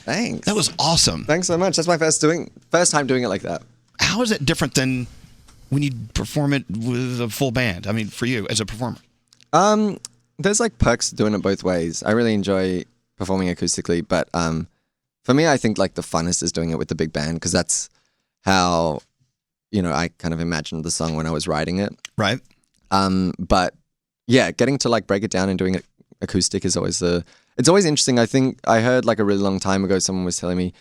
Thanks. That was awesome. Thanks so much. That's my first time doing it like that. How is it different than when you perform it with a full band? I mean, for you as a performer. There's like perks to doing it both ways. I really enjoy performing acoustically, but for me, I think like the funnest is doing it with the big band because that's how, I kind of imagined the song when I was writing it. Right. But yeah, getting to like break it down and doing it acoustic is always it's always interesting. I think I heard like a really long time ago, someone was telling me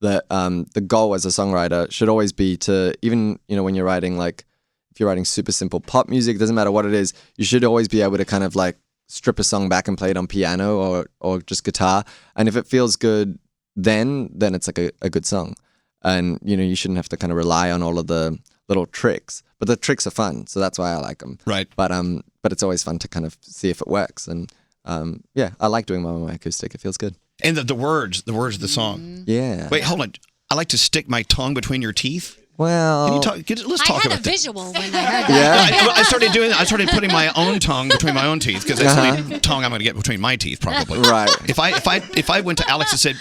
that the goal as a songwriter should always be to, even, when you're writing like, if you're writing super simple pop music, doesn't matter what it is, you should always be able to kind of like strip a song back and play it on piano or just guitar. And if it feels good, then it's like a good song. And, you shouldn't have to kind of rely on all of the little tricks. But the tricks are fun, so that's why I like them. Right. But it's always fun to kind of see if it works. And yeah, I like doing my acoustic. It feels good. And the words of the song. Yeah. Wait, hold on. I like to stick my tongue between your teeth. Well, can you talk? Let's talk about I had a that. visual when I heard that. Yeah. I started putting my own tongue between my own teeth because that's the only tongue I'm going to get between my teeth, probably. Right. If I went to Alex and said,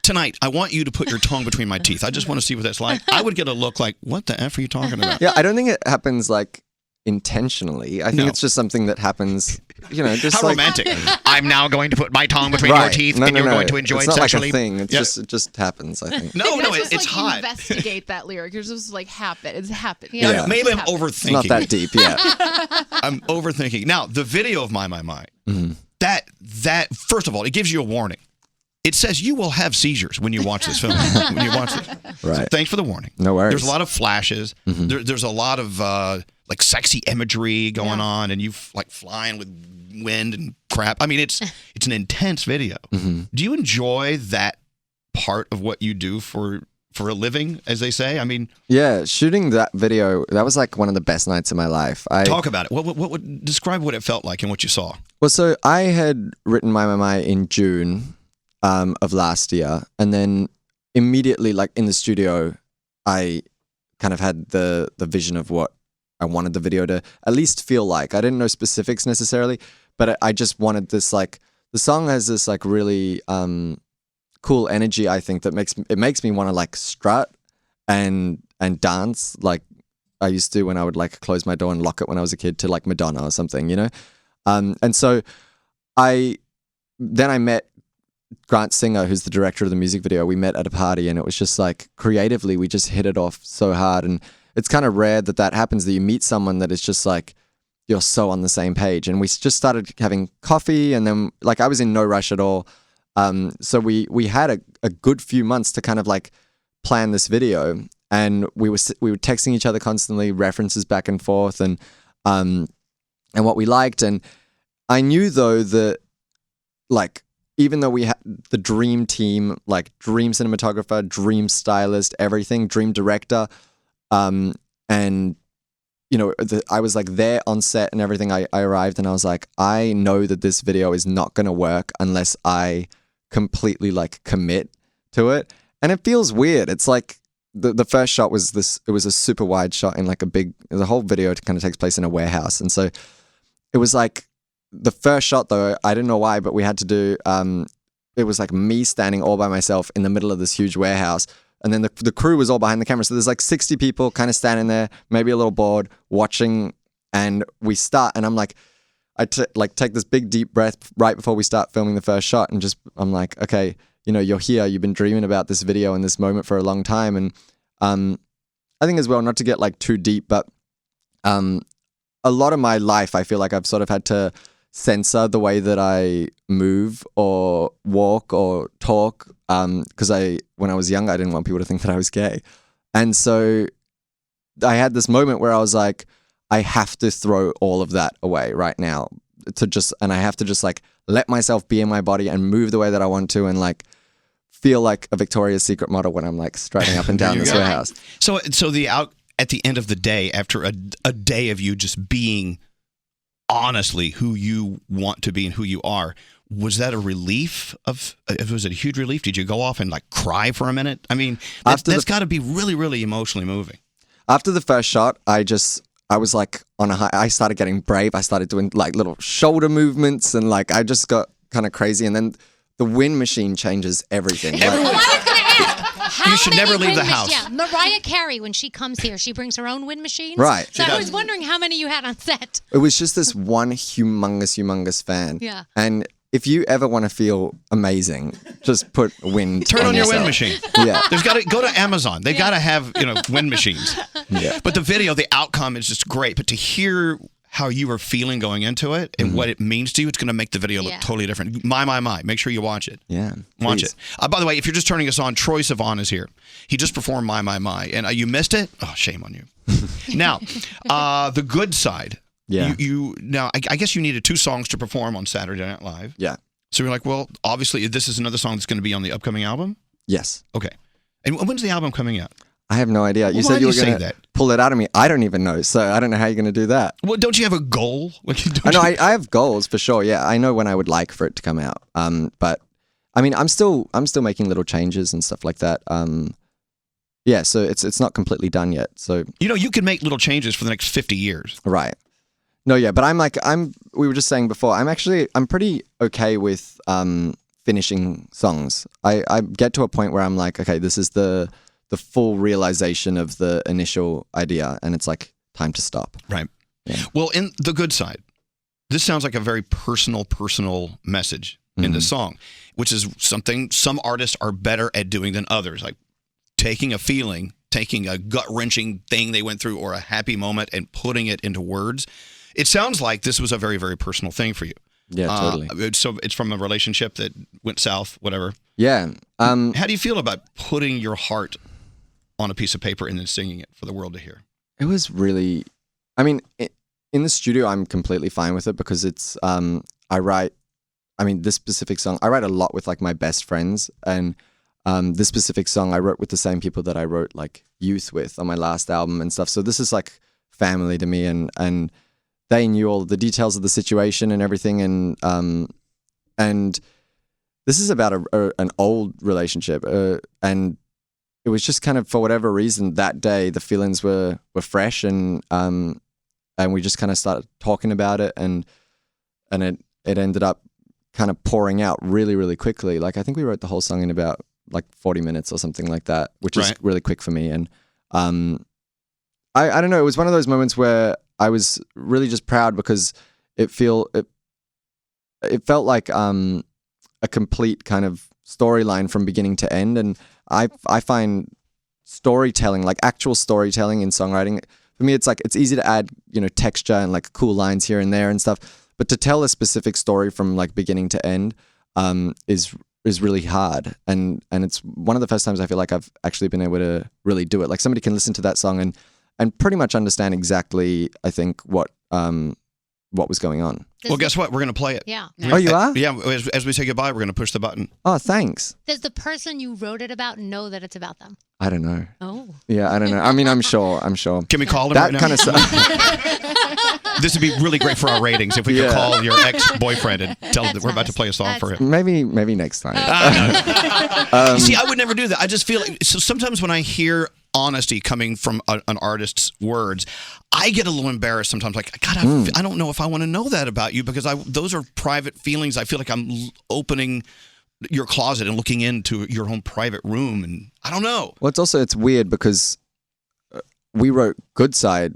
tonight, I want you to put your tongue between my teeth. I just want to see what that's like. I would get a look like, what the F are you talking about? Yeah, I don't think it happens like intentionally. I think it's just something that happens, just How like... romantic. I'm now going to put my tongue between your teeth and you're going to enjoy it's it not sexually. Like a thing. It just happens, I think. No, it's like hot. Investigate that lyric. You're just like happen. It's happened. Yeah. Maybe I'm It's overthinking. not that deep, yeah. I'm overthinking. Now, the video of My, Mm-hmm. that first of all, it gives you a warning. It says you will have seizures when you watch this film. When you watch this. Right. So thanks for the warning. No worries. There's a lot of flashes. Mm-hmm. There's a lot of like sexy imagery going on, and you like flying with wind and crap. I mean, it's an intense video. Mm-hmm. Do you enjoy that part of what you do for a living, as they say? I mean, yeah, shooting that video, that was like one of the best nights of my life. Talk about it. What describe what it felt like and what you saw. Well, so I had written My in June of last year, and then immediately, like in the studio, I kind of had the vision of what I wanted the video to at least feel like. I didn't know specifics necessarily, but I just wanted this, like, the song has this like really cool energy, I think, that makes me want to like strut and dance like I used to when I would like close my door and lock it when I was a kid to like Madonna or something, and so I met Grant Singer, who's the director of the music video. We met at a party, and it was just like creatively we just hit it off so hard. And it's kind of rare that happens, that you meet someone that is just like you're so on the same page. And we just started having coffee, and then like I was in no rush at all. So we had a good few months to kind of like plan this video, and we were texting each other constantly, references back and forth, and what we liked. And I knew though that like, even though we had the dream team, like dream cinematographer, dream stylist, everything, dream director, and I was like there on set and everything. I arrived and I was like, I know that this video is not going to work unless I completely like commit to it. And it feels weird. It's like the first shot was it was a super wide shot in like the whole video kind of takes place in a warehouse. And so it was like, the first shot though, I didn't know why, but we had to do, it was like me standing all by myself in the middle of this huge warehouse. And then the crew was all behind the camera. So there's like 60 people kind of standing there, maybe a little bored, watching. And we start, and I'm like, take this big deep breath right before we start filming the first shot. And just, I'm like, okay, you're here. You've been dreaming about this video and this moment for a long time. And I think as well, not to get like too deep, but a lot of my life, I feel like I've sort of had to censor the way that I move or walk or talk, because when I was young, I didn't want people to think that I was gay. And so I had this moment where I was like, I have to throw all of that away right now and I have to just like let myself be in my body and move the way that I want to, and like feel like a Victoria's Secret model when I'm like striding up and down this warehouse. So at the end of the day, after a day of you just being honestly who you want to be and who you are, was that a relief? Was it a huge relief? Did you go off and like cry for a minute? I mean, that's got to be really, really emotionally moving. After the first shot, I was like on a high. I started getting brave. I started doing like little shoulder movements, and like I just got kind of crazy. And then the wind machine changes everything. Like, Well, I was going to ask, how You should many never leave wind the mach- house. Yeah, Mariah Carey, when she comes here, she brings her own wind machines. Right. So She I does. was wondering how many you had on set. it was just this one humongous fan. Yeah. And if you ever want to feel amazing, just put wind. Turn on your wind yourself. machine. Yeah. There's got to go to Amazon. They got to have wind machines. Yeah. But the video, the outcome is just great. But to hear how you were feeling going into it and what it means to you, it's going to make the video look Yeah. totally different. My. Make sure you watch it. Yeah. Watch please. it. By the way, if you're just turning us on, Troye Sivan is here. He just performed My. And you missed it? Oh, shame on you. Now, the good side. Yeah. Now, I guess you needed 2 songs to perform on Saturday Night Live. Yeah. So you're like, well, obviously, this is another song that's going to be on the upcoming album? Yes. Okay. And when's the album coming out? I have no idea. You Well, said why'd you were you say going to that? pull it out of me. I don't even know. So I don't know how you're going to do that. Well, don't you have a goal? Like, I know I have goals for sure. Yeah. I know when I would like for it to come out. But I mean, I'm still making little changes and stuff like that. Yeah. So it's not completely done yet. So you can make little changes for the next 50 years. right. No, yeah, but we were just saying before, I'm pretty okay with finishing songs. I get to a point where I'm like, okay, this is the full realization of the initial idea, and it's like time to stop. Right. Yeah. Well, in the good side, this sounds like a very personal message in the song, which is something some artists are better at doing than others, like taking a feeling, taking a gut-wrenching thing they went through or a happy moment and putting it into words. It sounds like this was a very, very personal thing for you. Yeah, totally. So it's from a relationship that went south, whatever. Yeah. How do you feel about putting your heart on a piece of paper and then singing it for the world to hear? It was really, I mean, in the studio, I'm completely fine with it because it's, this specific song, I write a lot with like my best friends, and this specific song I wrote with the same people that I wrote like Youth with on my last album and stuff. So this is like family to me, and they knew all the details of the situation and everything, and this is about an old relationship, and it was just kind of, for whatever reason, that day the feelings were fresh, and we just kind of started talking about it, and it ended up kind of pouring out really, really quickly. Like I think we wrote the whole song in about like 40 minutes or something like that, which is Right. really quick for me. And I don't know, it was one of those moments where I was really just proud because it felt like a complete kind of storyline from beginning to end. And I find storytelling, like actual storytelling in songwriting, for me, it's like, it's easy to add, texture and like cool lines here and there and stuff. But to tell a specific story from like beginning to end is really hard. And it's one of the first times I feel like I've actually been able to really do it. Like somebody can listen to that song and pretty much understand exactly, I think, what was going on. Well, guess what? We're going to play it. Yeah. Oh, you are? Yeah, as we say goodbye, we're going to push the button. Oh, thanks. Does the person you wrote it about know that it's about them? I don't know. Oh. Yeah, I don't know. I mean, I'm sure. Can we call him That right now? kind of stuff. This would be really great for our ratings if we could Yeah. call your ex-boyfriend and tell him that That's we're about to nice. play a song for him. Maybe next time. You see, I would never do that. I just feel like, so sometimes when I hear honesty coming from an artist's words, I get a little embarrassed sometimes. Like, God, I don't know if I want to know that about you because those are private feelings. I feel like I'm opening your closet and looking into your own private room, and I don't know. Well, it's weird because we wrote Good Side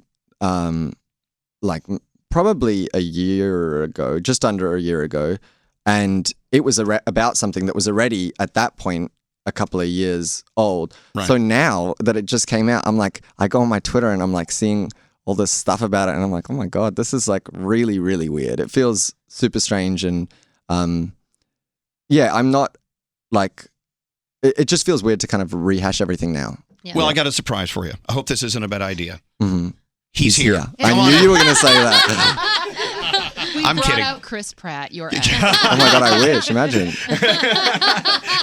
like probably a year ago, just under a year ago, and it was about something that was already at that point a couple of years old. Right. So now that it just came out, I'm like, I go on my Twitter and I'm like seeing all this stuff about it, and I'm like, oh my God, this is like really, really weird. It feels super strange, and yeah, I'm not like, it just feels weird to kind of rehash everything now. Yeah. Well, I got a surprise for you. I hope this isn't a bad idea. Mm-hmm. He's here. I Come on knew in. you were going to say that. We I'm brought kidding. out Chris Pratt, your ex. Oh my God, I wish. Imagine.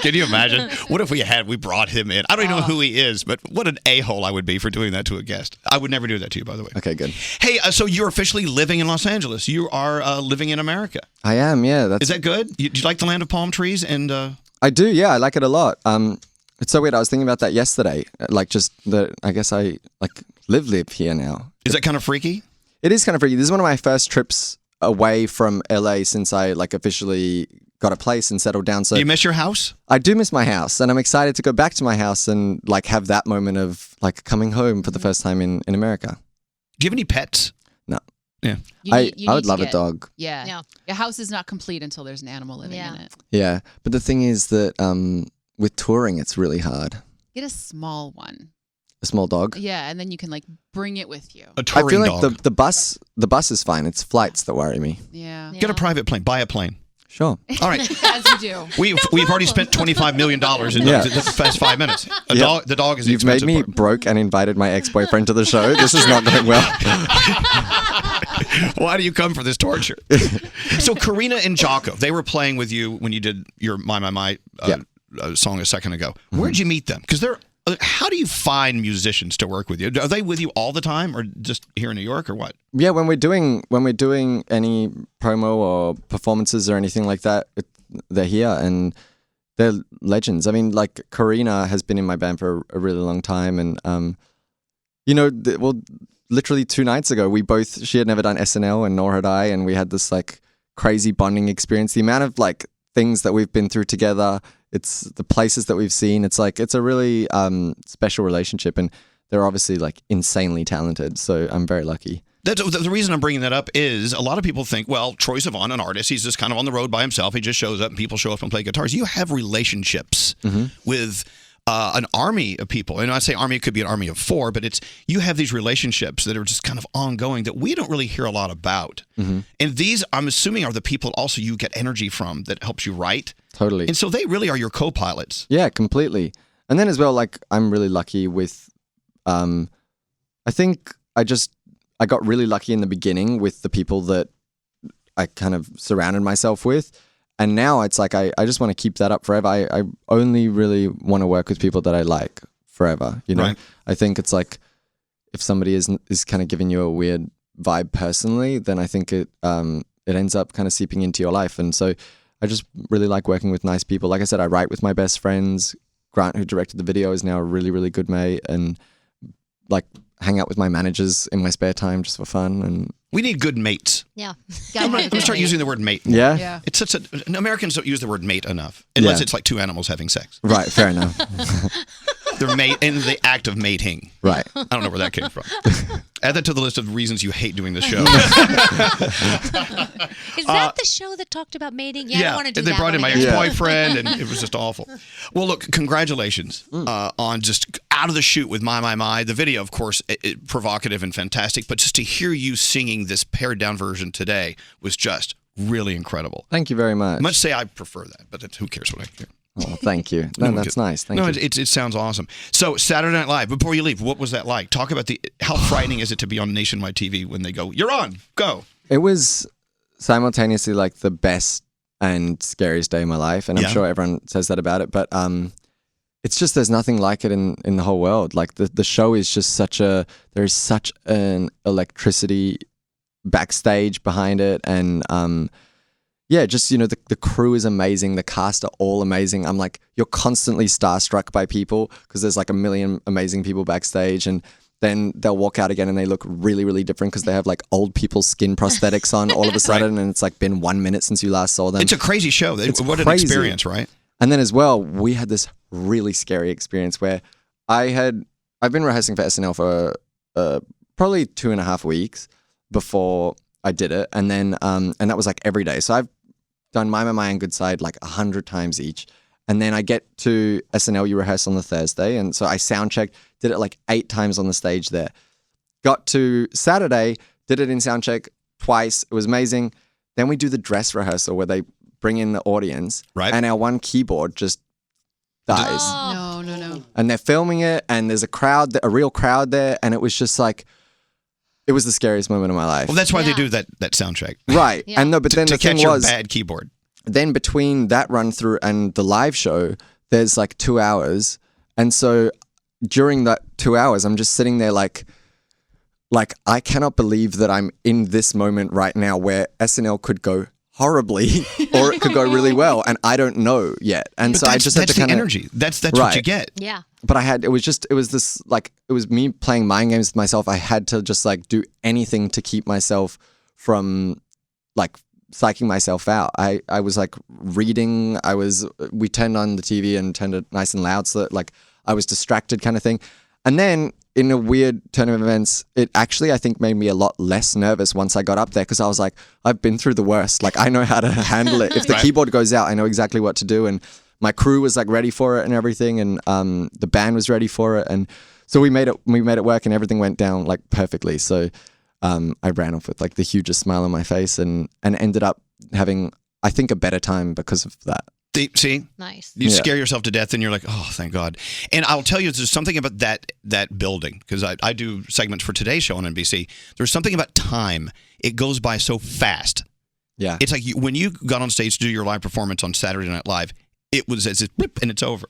Can you imagine? What if we brought him in? I don't even know who he is, but what an a-hole I would be for doing that to a guest. I would never do that to you, by the way. Okay, good. Hey, so you're officially living in Los Angeles. You are living in America. I am, yeah. Is that good? Do you like the land of palm trees? And I do, yeah. I like it a lot. It's so weird. I was thinking about that yesterday. Like, just I guess I like live here now. is that kind of freaky? It is kind of freaky. This is one of my first trips away from LA since I like officially got a place and settled down. So Do you miss your house? I do miss my house, and I'm excited to go back to my house and like have that moment of like coming home for the first time in America. Do you have any pets? No. Yeah. I would love a dog. Yeah. Yeah. Your house is not complete until there's an animal living Yeah. in it. Yeah, but the thing is that with touring, it's really hard. Get a small one. A small dog. Yeah, and then you can like bring it with you. A I touring feel like dog. the bus is fine. It's flights that worry me. Yeah. Get a private plane. Buy a plane. Sure. All right. As you do. We've already spent $25 million in Yeah. the past 5 minutes. Yeah. The dog is the You've made expensive me part. broke and invited my ex-boyfriend to the show. This is not going well. Why do you come for this torture? So Karina and Jocko, they were playing with you when you did your My song a second ago. Where'd you meet them? Because how do you find musicians to work with you? Are they with you all the time, or just here in New York, or what? Yeah, when we're doing any promo or performances or anything like that, they're here and they're legends. I mean, like Karina has been in my band for a really long time, and literally 2 nights ago, she had never done SNL and nor had I, and we had this like crazy bonding experience. The amount of like things that we've been through together, it's the places that we've seen. It's like it's a really special relationship, and they're obviously like insanely talented. So I'm very lucky. The reason I'm bringing that up is a lot of people think, well, Troye Sivan, an artist, he's just kind of on the road by himself. He just shows up and people show up and play guitars. You have relationships with an army of people. And I say army, it could be an army of 4, but you have these relationships that are just kind of ongoing that we don't really hear a lot about. And these, I'm assuming, are the people also you get energy from that helps you write. Totally. And so they really are your co-pilots. Yeah, completely. And then as well, like I'm really lucky with, I think I got really lucky in the beginning with the people that I kind of surrounded myself with. And now it's like I just want to keep that up forever. I only really want to work with people that I like forever. You know, Right. I think it's like if somebody is kind of giving you a weird vibe personally, then I think it ends up kind of seeping into your life. And so I just really like working with nice people. Like I said, I write with my best friends. Grant, who directed the video, is now a really, really good mate, and like hang out with my managers in my spare time just for fun. And We need good mates. Yeah. I'm going to start using the word mate more. yeah, Yeah. It's Americans don't use the word mate enough, unless Yeah. it's like 2 animals having sex. right, fair enough. They're mate in the act of mating. Right. I don't know where that came from. Add that to the list of reasons you hate doing the show. Is that the show that talked about mating? Yeah, I don't want to do they that brought in one my again. ex-boyfriend, and it was just awful. Well, look, congratulations on just out of the chute with My. The video, of course, provocative and fantastic, but just to hear you singing this pared down version today was just really incredible. Thank you very much. I must say I prefer that, but who cares what I hear. Oh, thank you. No, that's nice. Thank you. It sounds awesome. So Saturday Night Live, before you leave, what was that like? Talk about how frightening is it to be on nationwide TV when they go, "You're on, go." It was simultaneously like the best and scariest day of my life, and I'm Yeah. sure everyone says that about it. But it's just there's nothing like it in the whole world. Like the show is just there is such an electricity backstage behind it, and yeah, just the crew is amazing. The cast are all amazing. I'm like, you're constantly starstruck by people because there's like a million amazing people backstage, and then they'll walk out again and they look really, really different because they have like old people's skin prosthetics on all of a sudden, and it's like been 1 minute since you last saw them. It's a crazy show. What an crazy. experience, right? And then as well, we had this really scary experience where I've been rehearsing for SNL for probably 2.5 weeks before I did it, and then and that was like every day. So I've done My and Good Side like 100 times each, and then I get to SNL. You rehearse on the Thursday, and so I sound checked, did it like 8 times on the stage there. Got to Saturday, did it in sound check twice. It was amazing. Then we do the dress rehearsal where they bring in the audience, Right. and our one keyboard just dies. Oh. No. And they're filming it, and there's a real crowd there, and it was just like, it was the scariest moment of my life. Well, that's why they Yeah. do that sound check. Right. Yeah. And no, but then to the thing catch your was, bad keyboard. then between that run through and the live show, there's like 2 hours. And so during that 2 hours, I'm just sitting there like I cannot believe that I'm in this moment right now where SNL could go horribly or it could go really well, and I don't know yet. And But so I just had that's to the kind of energy. That's what you Right. get. Yeah. But it was me playing mind games with myself. I had to just like do anything to keep myself from like psyching myself out. I was like reading. We turned on the TV and turned it nice and loud so that like I was distracted kind of thing. And then in a weird turn of events, it actually, I think, made me a lot less nervous once I got up there because I was like, I've been through the worst. Like, I know how to handle it. If the keyboard goes out, I know exactly what to do. And my crew was like ready for it and everything. And the band was ready for it. And so we made it work and everything went down like perfectly. So I ran off with like the hugest smile on my face and ended up having, I think, a better time because of that. See? Nice. You scare yourself to death and you're like, oh, thank God. And I'll tell you, there's something about that building, because I do segments for Today's Show on NBC. There's something about time. It goes by so fast. Yeah. It's like when you got on stage to do your live performance on Saturday Night Live, it was as if, blip, and it's over.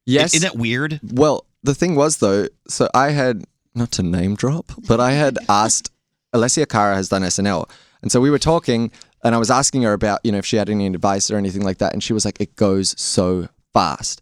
Yes. Isn't that weird? Well, the thing was, though, so I had, not to name drop, but I had asked, Alessia Cara has done SNL. And so we were talking, and I was asking her about, if she had any advice or anything like that. And she was like, it goes so fast.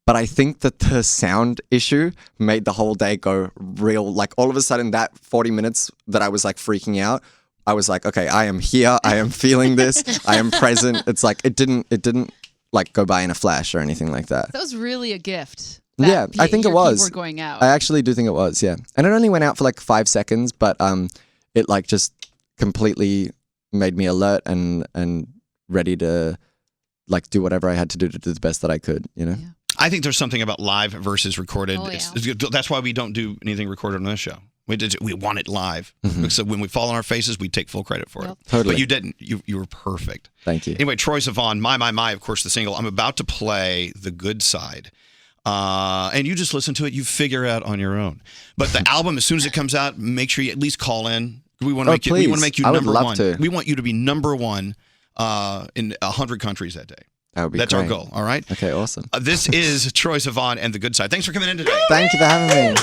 But I think that the sound issue made the whole day go real. Like all of a sudden that 40 minutes that I was like freaking out, I was like, okay, I am here. I am feeling this. I am present. It's like, it didn't like go by in a flash or anything like that. That was really a gift. Yeah, I think it was. Going out. I actually do think it was, yeah. And it only went out for like 5 seconds, but it like just completely made me alert and ready to like do whatever I had to do the best that I could, Yeah. I think there's something about live versus recorded. Oh, yeah. That's why we don't do anything recorded on this show. We want it live. So when we fall on our faces, we take full credit for it. Totally. But you didn't. You were perfect. Thank you. Anyway, Troye Sivan, My, of course, the single. I'm about to play The Good Side. And you just listen to it. You figure it out on your own. But the album, as soon as it comes out, make sure you at least call in. We want to make you. We want to make you number one. We want you to be number one in 100 countries that day. That would be That's great. our goal. All right. Okay, awesome. This is Troye Sivan and The Good Side. Thanks for coming in today. Thank you for having me.